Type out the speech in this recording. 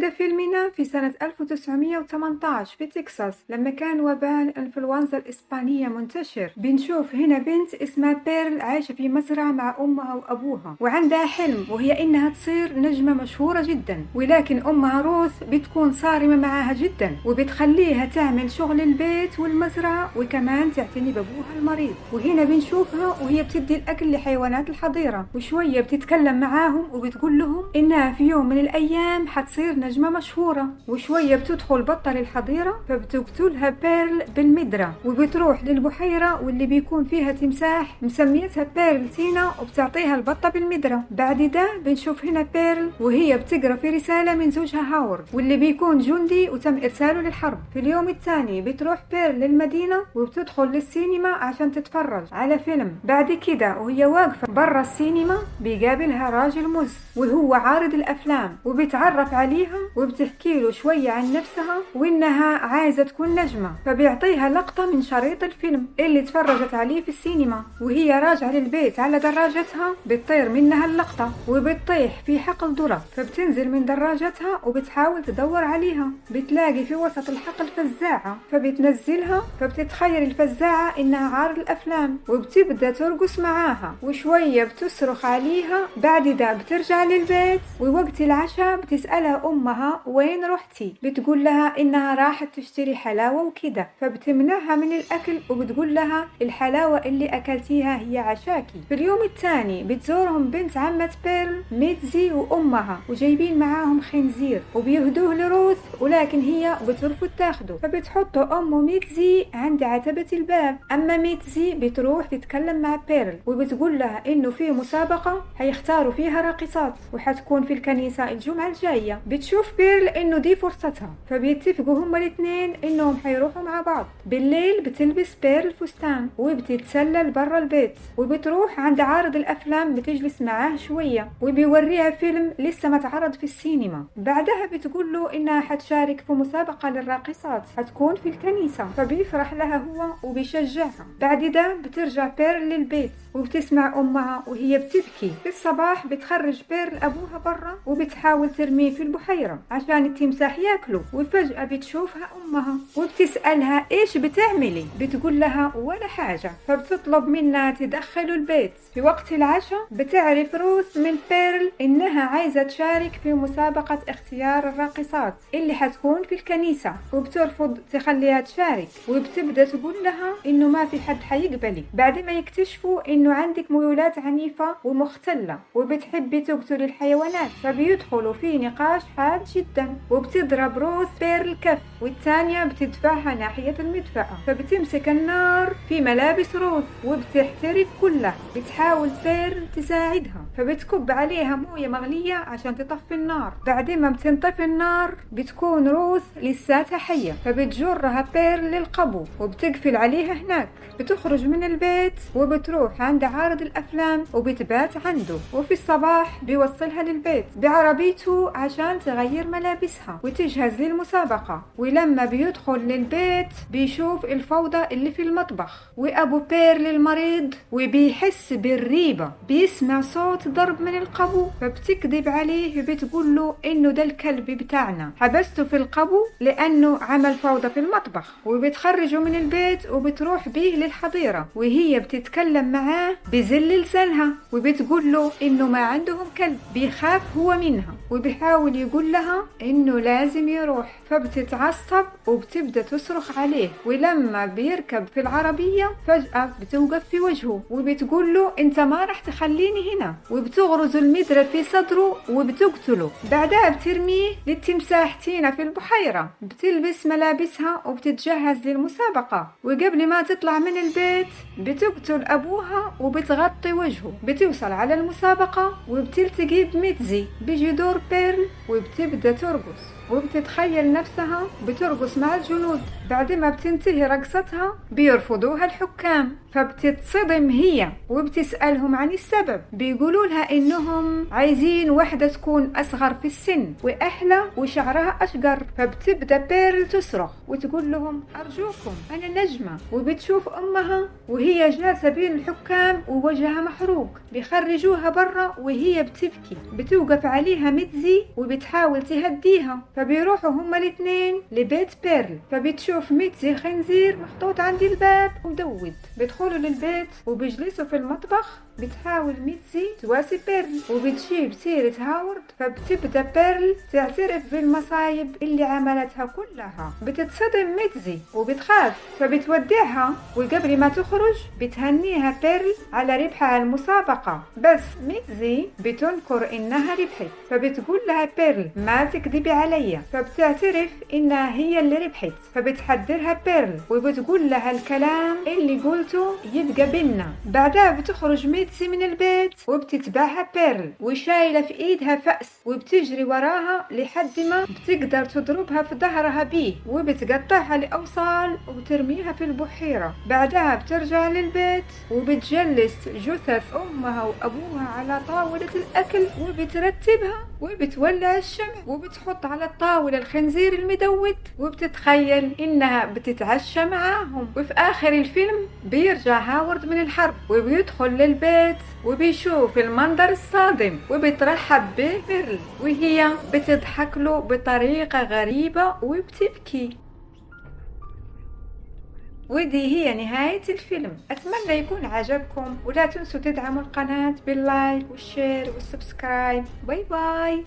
يبدأ فيلمنا في سنة 1918 في تكساس لما كان وباء الإنفلونزا الإسبانية منتشر. بنشوف هنا بنت اسمها بيرل عايشة في مزرعة مع أمها وأبوها، وعندها حلم وهي إنها تصير نجمة مشهورة جدا، ولكن أمها روث بتكون صارمة معاها جدا وبتخليها تعمل شغل البيت والمزرعة وكمان تعتني بأبوها المريض. وهنا بنشوفها وهي بتدي الأكل لحيوانات الحظيرة، وشوية بتتكلم معاهم وبتقول لهم إنها في يوم من الأيام حتصير نجمة مشهورة. وشوية بتدخل بطة للحظيرة فبتقتلها بيرل بالمدرة، وبتروح للبحيرة واللي بيكون فيها تمساح مسميتها بيرل تينا وبتعطيها البطة بالمدرة. بعد ده بنشوف هنا بيرل وهي بتقرأ في رسالة من زوجها هاورد واللي بيكون جندي وتم إرساله للحرب. في اليوم الثاني بتروح بيرل للمدينة وبتدخل للسينما عشان تتفرج على فيلم. بعد كده وهي واقفة برا السينما بيقابلها راجل مز وهو عارض الأفلام، وبتعرف عليها وبتحكي له شوية عن نفسها وإنها عايزة تكون نجمة، فبيعطيها لقطة من شريط الفيلم اللي تفرجت عليه في السينما. وهي راجعة للبيت على دراجتها بتطير منها اللقطة وبتطيح في حقل ذرة، فبتنزل من دراجتها وبتحاول تدور عليها. بتلاقي في وسط الحقل فزاعة فبتنزلها، فبتتخيل الفزاعة إنها عارض الأفلام وبتبدأ ترقص معاها، وشوية بتصرخ عليها. بعد ده بترجع للبيت ووقت العشاء بتسألها أمها وين رحتي؟ بتقول لها إنها راحت تشتري حلاوة وكده، فبتمنعها من الأكل وبتقول لها الحلاوة اللي أكلتيها هي عشاكي. في اليوم الثاني بتزورهم بنت عمة بيرل ميتزي وأمها وجايبين معاهم خنزير وبيهدوه لروث، ولكن هي بترفض تاخده، فبتحطه أم ميتزي عند عتبة الباب. أما ميتزي بتروح تتكلم مع بيرل وبتقول لها إنه في مسابقة هيختاروا فيها راقصات وحتكون في الكنيسة الجمعة الجاية. بتشوف بيرل إنه دي فرصتها، فبيتفقوا هما الاثنين إنهم هيروحوا مع بعض. بالليل بتلبس بيرل فستان وبتتسلل برا البيت وبتروح عند عارض الأفلام بتجلس معاه شوية وبيوريها فيلم لسه ما تعرض في السينما. بعدها بتقول له إنها حتشارك في مسابقة للراقصات حتكون في الكنيسة، فبيفرح لها هو وبيشجعها. بعد ده بترجع بيرل للبيت وبتسمع أمها وهي بتبكي. في الصباح بتخرج بيرل أبوها برا وبتحاول ترميه في البحيرة عشان التمساح ياكله، وفجأة بتشوفها أمها وبتسألها إيش بتعملي؟ بتقول لها ولا حاجة، فبتطلب منها تدخله البيت. في وقت العشاء بتعرف روث من بيرل إنها عايزة تشارك في مسابقة اختيار الراقصات اللي حتكون في الكنيسة، وبترفض تخليها تشارك وبتبدأ تقول لها إنه ما في حد حيقبلك بعد ما يكتشفوا إنه عندك ميولات عنيفة ومختلة وبتحبي تقتل الحيوانات. فبيدخلوا في نقاش حاد جدا وبتضرب روث بيرل كف والتانية بتدفعها ناحية المدفأة، فبتمسك النار في ملابس روث وبتحترق كلها. بتحاول بيرل تساعدها فبتكب عليها موية مغلية عشان تطفي النار. بعد ما بتنطفي النار بتكون روث لساتها حية، فبتجرها بيرل للقبو وبتقفل عليها هناك. بتخرج من البيت وبتروح عند عارض الأفلام وبتبات عنده، وفي الصباح بيوصلها للبيت بعربيته عشان تغير ملابسها وتجهز للمسابقة. ولما بيدخل للبيت بيشوف الفوضى اللي في المطبخ وأبو بيرل المريض وبيحس بالريبة، بيسمع صوت ضرب من القبو، فبتكذب عليه بتقول له إنه ده الكلب بتاعنا حبسته في القبو لأنه عمل فوضى في المطبخ. وبتخرجه من البيت وبتروح بيه للحظيرة وهي بتتكلم معاه بذل لسانها وبتقول له إنه ما عندهم كلب، بيخاف هو منها وبيحاول يقول لها إنه لازم يروح. فبتتعصب وبتبدأ تصرخ عليه، ولما بيركب في العربية فجأة بتوقف في وجهه وبتقول له انت ما راح تخليني هنا، وبتغرز المدرة في صدره وبتقتله. بعدها بترميه للتمساح تينا في البحيرة. بتلبس ملابسها وبتتجهز للمسابقة، وقبل ما تطلع من البيت بتقتل أبوها وبتغطي وجهه. بتوصل على المسابقة وبتلتقي بميتزي بجدور بيرل وبتبدأ ترقص وبتتخيل نفسها بترقص مع الجنود. بعد ما بتنتهي رقصتها بيرفضوها الحكام، فبتتصدم هي وبتسألهم عن السبب. بيقولوا لها إنهم عايزين واحدة تكون أصغر في السن وأحلى وشعرها أشقر. فبتبدأ بيرل تصرخ وتقول لهم أرجوكم أنا نجمة. وبتشوف أمها وهي جالسة بين الحكام ووجهها محروق. بيخرجوها برا وهي بتبكي. بتوقف عليها ميتزي وبتحاول بتحاول تهديها. فبيروحوا هما الاثنين لبيت بيرل، فبتشوف ميتزي الخنزير محطوط عند الباب ومدود. بيدخلوا للبيت وبيجلسوا في المطبخ. بتحاول ميتزي تواسي بيرل وبتجيب سيرة هاورد، فبتبدأ بيرل تعترف بالمصايب اللي عملتها كلها. بتتصدم ميتزي وبتخاف، فبتودعها، وقبل ما تخرج بتهنيها بيرل على ربحها المسابقة. بس ميتزي بتنكر انها ربحت، فبتقول لها بيرل ما تكذبي عليا، فبتعترف انها هي اللي ربحت. فبتحذرها بيرل وبتقول لها الكلام اللي قلته يبقى بينا. بعدها بتخرج ميتزي من البيت وبتتبعها بيرل وشايلة في ايدها فأس، وبتجري وراها لحد ما بتقدر تضربها في ظهرها بيه، وبتقطعها لأوصال وبترميها في البحيرة. بعدها بترجع للبيت وبتجلس جثث أمها وأبوها على طاولة الأكل وبترتبها، وبتولع الشمع وبتحط على الطاولة الخنزير المدود، وبتتخيل إنها بتتعشى معاهم. وفي آخر الفيلم بيرجع هاورد من الحرب وبيدخل للبيت وبيشوف المنظر الصادم، وبترحب به بيرل وهي بتضحك له بطريقة غريبة وبتبكي. ودي هي نهاية الفيلم. أتمنى يكون عجبكم، ولا تنسوا تدعموا القناة باللايك والشير والسبسكرايب. باي باي.